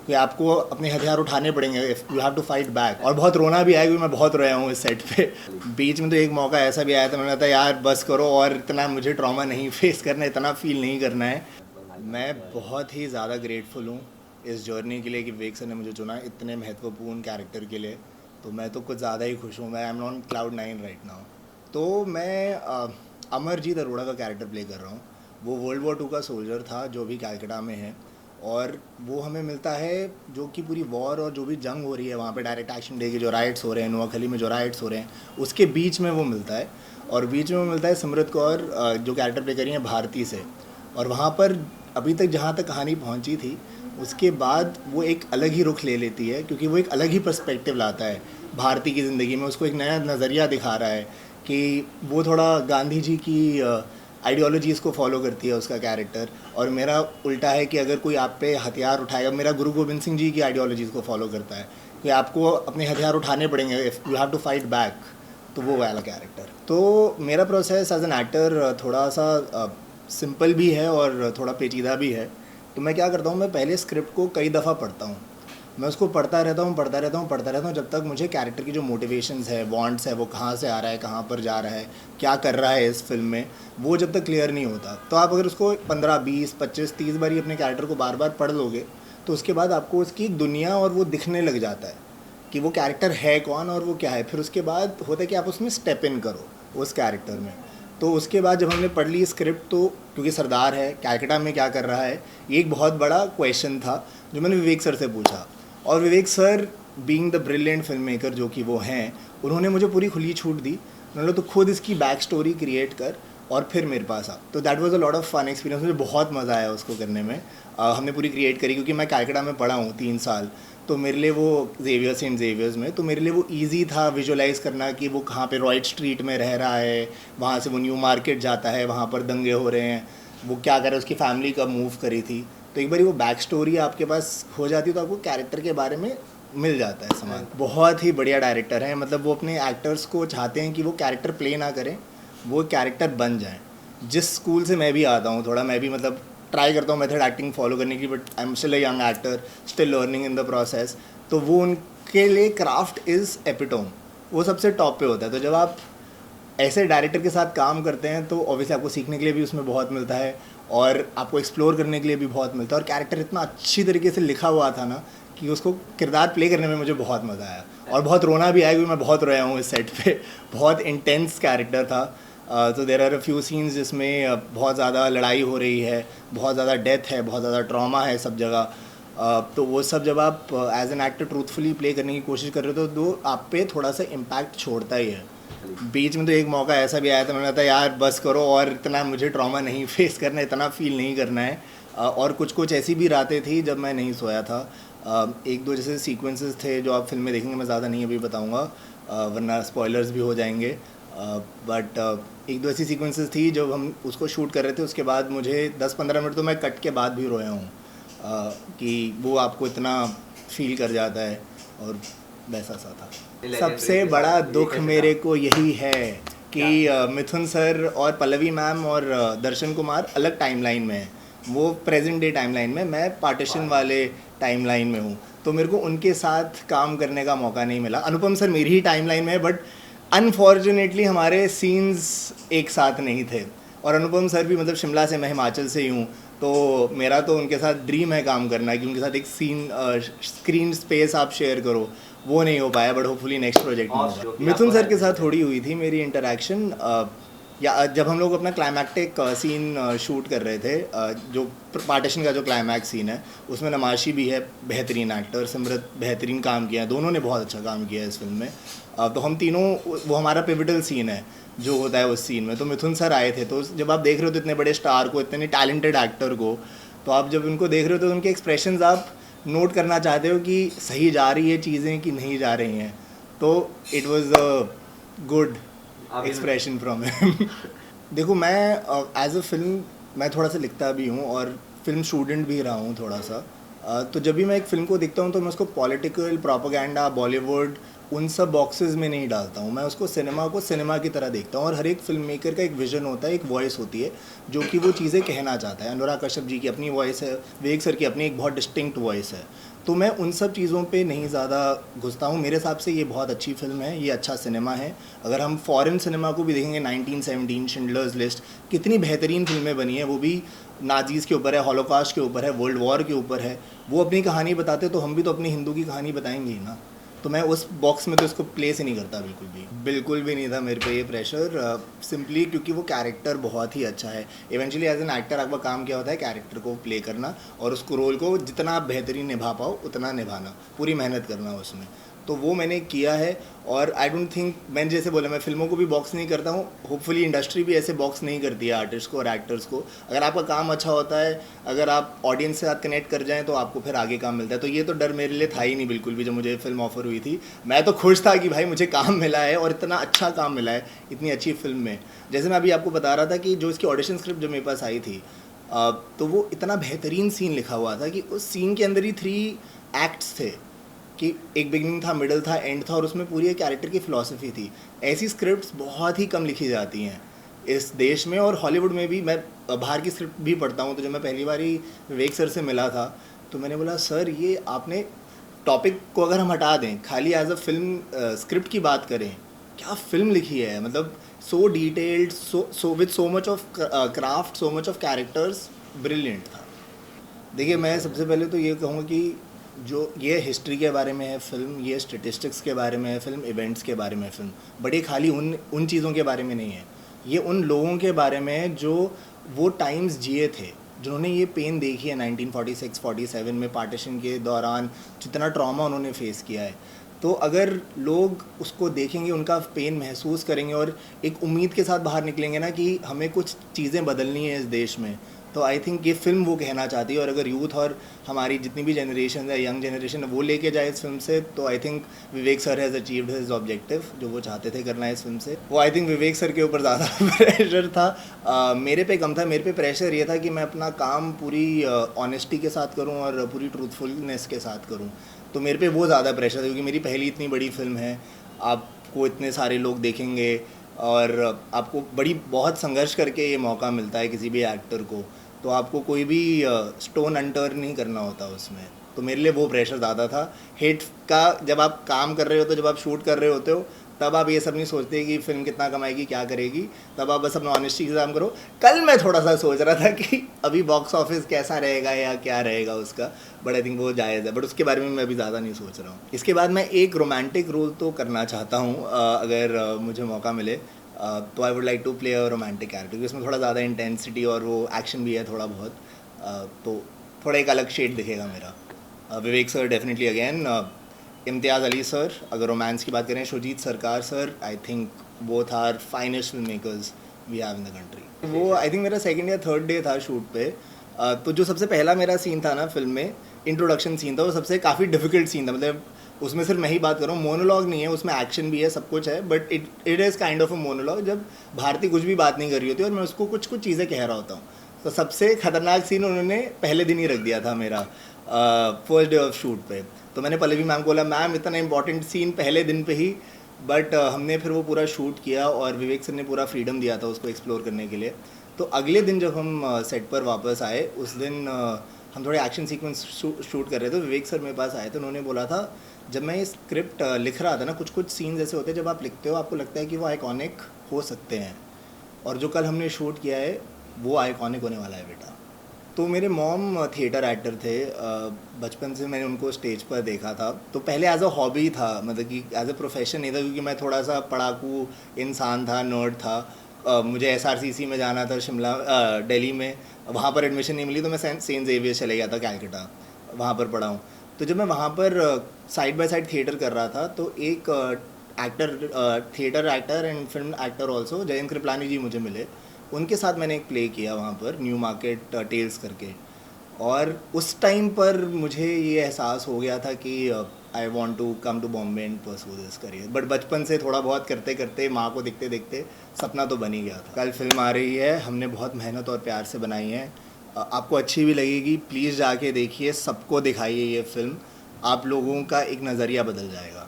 कि आपको अपने हथियार उठाने पड़ेंगे, you have to fight back. और बहुत रोना भी आया क्योंकि मैं बहुत रोया हूँ इस सेट पे। बीच में तो एक मौका ऐसा भी आया था, मैंने कहा यार बस करो और इतना मुझे ट्रॉमा नहीं फेस करना, इतना फील नहीं करना है। मैं बहुत ही ज़्यादा ग्रेटफुल हूँ इस जर्नी के लिए कि विवेक सर ने मुझे चुना इतने महत्वपूर्ण कैरेक्टर के लिए। तो मैं तो कुछ ज़्यादा ही खुश हूँ। मैं I am on cloud 9 right now. तो मैं अमरजीत अरोड़ा का कैरेक्टर प्ले कर रहा हूँ। वो वर्ल्ड वॉर 2 का सोल्जर था जो भी कैलकाटा में है, और वो हमें मिलता है जो कि पूरी वॉर और जो भी जंग हो रही है वहाँ पे, डायरेक्ट एक्शन डे के जो राइट्स हो रहे हैं, नोआखली में जो राइट्स हो रहे हैं, उसके बीच में वो मिलता है। और बीच में वो मिलता है सिमरत कौर जो कैरेक्टर प्ले करी है भारती से। और वहाँ पर अभी तक जहाँ तक कहानी पहुँची थी, उसके बाद वो एक अलग ही रुख ले लेती है, क्योंकि वो एक अलग ही पर्सपेक्टिव लाता है भारती की ज़िंदगी में। उसको एक नया नज़रिया दिखा रहा है कि वो थोड़ा गांधी जी की आइडियोलॉजीज़ को फॉलो करती है उसका कैरेक्टर, और मेरा उल्टा है कि अगर कोई आप पे हथियार उठाएगा, मेरा गुरु गोविंद सिंह जी की आइडियोलॉजीज़ को फॉलो करता है कि आपको अपने हथियार उठाने पड़ेंगे, you have to fight back. तो वो वाला कैरेक्टर। तो मेरा प्रोसेस एज एन एक्टर थोड़ा सा सिंपल भी है और थोड़ा पेचीदा भी है। तो मैं क्या करता हूँ, मैं पहले स्क्रिप्ट को कई दफ़ा पढ़ता हूँ। मैं उसको पढ़ता रहता हूँ जब तक मुझे कैरेक्टर की जो मोटिवेशंस है, वांट्स है, वो कहाँ से आ रहा है, कहाँ पर जा रहा है, क्या कर रहा है इस फिल्म में, वो जब तक क्लियर नहीं होता। तो आप अगर उसको 15, 20, 25, 30 बार ही अपने कैरेक्टर को बार बार पढ़ लोगे, तो उसके बाद आपको उसकी दुनिया और वो दिखने लग जाता है कि वो कैरेक्टर है कौन और वो क्या है। फिर उसके बाद होता है कि आप उसमें स्टेप इन करो उस कैरेक्टर में। तो उसके बाद जब हमने पढ़ ली स्क्रिप्ट, तो क्योंकि सरदार है, कैलकाटा में क्या कर रहा है, ये एक बहुत बड़ा क्वेश्चन था जो मैंने विवेक सर से पूछा। और Vivek sir being the brilliant film maker जो कि वो हैं, उन्होंने मुझे पूरी खुली छूट दी। उन्होंने तो खुद इसकी बैक स्टोरी क्रिएट कर और फिर मेरे पास आ। तो that was a lot of fun experience. मुझे बहुत मज़ा आया उसको करने में। हमने पूरी क्रिएट करी, क्योंकि मैं कैलकाटा में पढ़ा हूँ 3 साल। तो मेरे लिए वो सेंट जेवियर्स में, तो मेरे लिए वो ईजी था विजुअलाइज़ करना कि वो कहाँ पे रॉयट स्ट्रीट में रह रहा है, वहाँ से वो न्यू मार्केट जाता है, वहाँ पर दंगे हो रहे हैं, वो क्या कर रहा है, उसकी फैमिली कब मूव करी थी। तो एक बार वो बैक स्टोरी आपके पास हो जाती है तो आपको कैरेक्टर के बारे में मिल जाता है सामान। बहुत ही बढ़िया डायरेक्टर है। मतलब वो अपने एक्टर्स को चाहते हैं कि वो कैरेक्टर प्ले ना करें, वो कैरेक्टर बन जाएं। जिस स्कूल से मैं भी आता हूँ, थोड़ा मैं भी मतलब ट्राई करता हूँ मेथड एक्टिंग फॉलो करने की, but I am still a young actor, still learning in the process. तो वो उनके लिए क्राफ्ट इज़ एपिटोम, वो सबसे टॉप पे होता है। तो जब आप ऐसे डायरेक्टर के साथ काम करते हैं तो ऑब्वियसली आपको सीखने के लिए भी उसमें बहुत मिलता है, और आपको एक्सप्लोर करने के लिए भी बहुत मिलता है। और कैरेक्टर इतना अच्छी तरीके से लिखा हुआ था ना कि उसको किरदार प्ले करने में मुझे बहुत मज़ा आया। और बहुत रोना भी आया क्योंकि मैं बहुत रोया हूँ इस सेट पे। बहुत इंटेंस कैरेक्टर था। तो there are a few scenes जिसमें बहुत ज़्यादा लड़ाई हो रही है, बहुत ज़्यादा डेथ है, बहुत ज़्यादा ट्रॉमा है सब जगह। तो वो सब जब आप as an actor truthfully play करने की कोशिश कर रहे हो तो आप पे थोड़ा सा इम्पैक्ट छोड़ता ही है। बीच में तो एक मौका ऐसा भी आया था, मैंने कहा यार बस करो और इतना मुझे ट्रॉमा नहीं फेस करना, इतना फील नहीं करना है। और कुछ ऐसी भी रातें थी जब मैं नहीं सोया था। एक दो जैसे सीक्वेंसेस थे जो आप फिल्म में देखेंगे, मैं ज़्यादा नहीं अभी बताऊंगा वरना स्पॉयलर्स भी हो जाएंगे। बट एक दो ऐसी सीक्वेंसेस थी जब हम उसको शूट कर रहे थे, उसके बाद मुझे 10-15 मिनट तो मैं कट के बाद भी रोया हूँ कि वो आपको इतना फील कर जाता है, और वैसा सा था। सबसे बड़ा दुख मेरे को यही है कि मिथुन सर और पल्लवी मैम और दर्शन कुमार अलग टाइमलाइन में हैं। वो प्रेजेंट डे टाइमलाइन में, मैं पार्टीशन वाले टाइमलाइन में हूँ। तो मेरे को उनके साथ काम करने का मौका नहीं मिला। अनुपम सर मेरी ही टाइमलाइन में है, बट अनफॉर्चुनेटली हमारे सीन्स एक साथ नहीं थे। और अनुपम सर भी मतलब शिमला से, मैं हिमाचल से ही हूँ, तो मेरा तो उनके साथ ड्रीम है काम करना कि उनके साथ एक सीन स्क्रीन स्पेस आप शेयर करो, वो नहीं हो पाया। बट होपफुली नेक्स्ट प्रोजेक्ट में होगा। मिथुन सर के साथ थोड़ी हुई थी मेरी इंटरेक्शन, या जब हम लोग अपना क्लाइमैक्टिक सीन शूट कर रहे थे, जो पार्टीशन का जो क्लाइमैक्स सीन है, उसमें नमाशी भी है बेहतरीन एक्टर, सिमरत बेहतरीन काम किया है, दोनों ने बहुत अच्छा काम किया है इस फिल्म में। तो हम तीनों, वो हमारा पिवटल सीन है जो होता है उस सीन में। तो मिथुन सर आए थे, तो जब आप देख रहे हो तो इतने बड़े स्टार को, इतने टैलेंटेड एक्टर को, तो आप जब उनको देख रहे हो तो उनके एक्सप्रेशंस आप नोट करना चाहते हो कि सही जा रही है चीज़ें कि नहीं जा रही हैं। तो it was a good expression from him. देखो, मैं एज अ फिल्म मैं थोड़ा सा लिखता भी हूँ और फिल्म स्टूडेंट भी रहा हूँ थोड़ा सा। तो जब भी मैं एक फ़िल्म को देखता हूँ तो मैं उसको पॉलिटिकल, प्रोपेगेंडा, बॉलीवुड, उन सब बॉक्सेस में नहीं डालता हूँ। मैं उसको सिनेमा की तरह देखता हूँ। और हर एक फिल्म मेकर का एक विजन होता है, एक वॉइस होती है जो कि वो चीज़ें कहना चाहता है। अनुराग कश्यप जी की अपनी वॉइस है, विवेक सर की अपनी एक बहुत डिस्टिंक्ट वॉइस है। तो मैं उन सब चीज़ों पे नहीं ज़्यादा घुसता हूँ। मेरे हिसाब से ये बहुत अच्छी फ़िल्म है, ये अच्छा सिनेमा है। अगर हम फ़ॉरेन सिनेमा को भी देखेंगे, 1917, शिंडलर्स लिस्ट, कितनी बेहतरीन फ़िल्में बनी हैं, वो भी नाज़ीज़ के ऊपर है, हॉलोकॉस्ट के ऊपर है, वर्ल्ड वॉर के ऊपर है। वो अपनी कहानी बताते तो हम भी तो अपनी हिंदू की कहानी बताएंगे ही ना। तो मैं उस बॉक्स में तो इसको प्लेस ही नहीं करता, बिल्कुल भी नहीं था मेरे पे ये प्रेशर, सिंपली क्योंकि वो कैरेक्टर बहुत ही अच्छा है। इवेंचुअली एज एन एक्टर आपका काम क्या होता है, कैरेक्टर को प्ले करना और उसको रोल को जितना आप बेहतरीन निभा पाओ उतना निभाना, पूरी मेहनत करना उसमें। तो वो मैंने किया है और आई डोंट थिंक, मैंने जैसे बोला मैं फिल्मों को भी बॉक्स नहीं करता हूँ, होपफुली इंडस्ट्री भी ऐसे बॉक्स नहीं करती है आर्टिस्ट को और एक्टर्स को। अगर आपका काम अच्छा होता है, अगर आप ऑडियंस के साथ कनेक्ट कर जाएं तो आपको फिर आगे काम मिलता है। तो ये तो डर मेरे लिए था ही नहीं बिल्कुल भी जब मुझे फिल्म ऑफर हुई थी। मैं तो खुश था कि भाई मुझे काम मिला है और इतना अच्छा काम मिला है इतनी अच्छी फिल्म में। जैसे मैं अभी आपको बता रहा था कि जो इसकी ऑडिशन स्क्रिप्ट जो मेरे पास आई थी, तो वो इतना बेहतरीन सीन लिखा हुआ था कि उस सीन के अंदर ही 3 एक्ट्स थे कि एक बिगिनिंग था, मिडल था, एंड था और उसमें पूरी एक कैरेक्टर की फ़िलॉसफी थी। ऐसी स्क्रिप्ट्स बहुत ही कम लिखी जाती हैं इस देश में और हॉलीवुड में भी। मैं बाहर की स्क्रिप्ट भी पढ़ता हूँ, तो जब मैं पहली बार ही विवेक सर से मिला था तो मैंने बोला सर ये आपने टॉपिक को अगर हम हटा दें, खाली एज अ फिल्म स्क्रिप्ट की बात करें, क्या फ़िल्म लिखी है, मतलब सो detailed, so with so much of craft, so much of characters, brilliant था। देखिए मैं सबसे पहले तो ये कहूँगा कि जो ये हिस्ट्री के बारे में है फिल्म, ये स्टेटिस्टिक्स के बारे में है फिल्म, इवेंट्स के बारे में है फिल्म, बट ये खाली उन चीज़ों के बारे में नहीं है। ये उन लोगों के बारे में है जो वो टाइम्स जिए थे, जिन्होंने ये पेन देखी है 1946-47 में, पार्टीशन के दौरान जितना ट्रॉमा उन्होंने फेस किया है। तो अगर लोग उसको देखेंगे, उनका पेन महसूस करेंगे और एक उम्मीद के साथ बाहर निकलेंगे ना कि हमें कुछ चीज़ें बदलनी है इस देश में, तो आई थिंक ये फिल्म वो कहना चाहती है। और अगर यूथ और हमारी जितनी भी जनरेशन है, यंग जनरेशन है, वो लेके जाए इस फिल्म से, तो I think Vivek sir has achieved his objective, जो वो चाहते थे करना है इस फिल्म से। वो आई थिंक विवेक सर के ऊपर ज़्यादा प्रेशर था, मेरे पे कम था। मेरे पे प्रेशर ये था कि मैं अपना काम पूरी ऑनेस्टी के साथ करूँ और पूरी ट्रूथफुलनेस के साथ करूँ। तो मेरे पे वो ज़्यादा प्रेशर था क्योंकि मेरी पहली इतनी बड़ी फिल्म है, आपको इतने सारे लोग देखेंगे और आपको बहुत संघर्ष करके ये मौका मिलता है किसी भी एक्टर को, तो आपको कोई भी स्टोन अनटर्न नहीं करना होता उसमें। तो मेरे लिए वो प्रेशर ज़्यादा था हेट का। जब आप काम कर रहे होते हो, जब आप शूट कर रहे होते हो, तब आप ये सब नहीं सोचते कि फिल्म कितना कमाएगी, क्या करेगी, तब आप बस अपना ऑनेस्टी से काम करो। कल मैं थोड़ा सा सोच रहा था कि अभी बॉक्स ऑफिस कैसा रहेगा या क्या रहेगा उसका, बट आई थिंक वो जायज़ है, बट उसके बारे में मैं अभी ज़्यादा नहीं सोच रहा हूँ। इसके बाद मैं एक रोमांटिक रोल तो करना चाहता हूँ, अगर मुझे मौका मिले, तो I would like to play a romantic character, क्योंकि इसमें थोड़ा ज़्यादा इंटेंसिटी और वो एक्शन भी है थोड़ा बहुत, तो थोड़ा एक अलग शेड दिखेगा मेरा। Vivek sir definitely again, Imtiaz Ali sir, अगर रोमांस की बात करें Shoojit Sircar sir, I think both are finest film makers we have in the country. वो आई थिंक मेरा 2nd या 3rd डे था शूट पे, तो जो सबसे पहला मेरा सीन था ना फिल्म में, इंट्रोडक्शन सीन था, वो सबसे काफ़ी डिफिकल्ट सीन था। मतलब उसमें सिर्फ मैं ही बात कर रहा हूँ, मोनोलॉग नहीं है उसमें, एक्शन भी है, सब कुछ है, but it is kind of a monologue, जब भारती कुछ भी बात नहीं कर रही होती और मैं उसको कुछ चीज़ें कह रहा होता हूँ। तो सबसे खतरनाक सीन उन्होंने पहले दिन ही रख दिया था मेरा, फर्स्ट डे ऑफ शूट पे। तो मैंने पल्लवी मैम को बोला मैम इतना इंपॉर्टेंट सीन पहले दिन पे ही, बट हमने फिर वो पूरा शूट किया और विवेक सर ने पूरा फ्रीडम दिया था उसको एक्सप्लोर करने के लिए। तो अगले दिन जब हम सेट पर वापस आए, उस दिन हम थोड़े एक्शन सीक्वेंस शूट कर रहे थे, विवेक सर मेरे पास आए तो उन्होंने बोला था, जब मैं ये स्क्रिप्ट लिख रहा था ना, कुछ सीन्स ऐसे होते हैं जब आप लिखते हो आपको लगता है कि वो आइकॉनिक हो सकते हैं, और जो कल हमने शूट किया है वो आइकॉनिक होने वाला है बेटा। तो मेरे मॉम थिएटर एक्टर थे, बचपन से मैंने उनको स्टेज पर देखा था। तो पहले एज अ हॉबी था, मतलब कि एज अ प्रोफेशन नहीं था, क्योंकि मैं थोड़ा सा पढ़ाकू इंसान था, नर्ड था। मुझे SRCC में जाना था, शिमला दिल्ली में, वहाँ पर एडमिशन नहीं मिली तो मैं सेंट जेवियर्स चले गया था कैलकाटा, वहाँ पर पढ़ा हूँ। तो जब मैं वहाँ पर साइड बाय साइड थिएटर कर रहा था, तो एक theatre actor and film actor also, Jayant Kripalani ji मुझे मिले। उनके साथ मैंने एक प्ले किया वहाँ पर, न्यू मार्केट टेल्स करके, और उस टाइम पर मुझे ये एहसास हो गया था कि I want to come to Bombay and pursue this career. But बचपन से थोड़ा बहुत करते करते, माँ को देखते देखते सपना तो बन ही गया था। कल फिल्म आ रही है, हमने बहुत मेहनत और प्यार से बनाई है, आपको अच्छी भी लगेगी, प्लीज़ जाके देखिए, सबको दिखाइए ये फिल्म, आप लोगों का एक नज़रिया बदल जाएगा।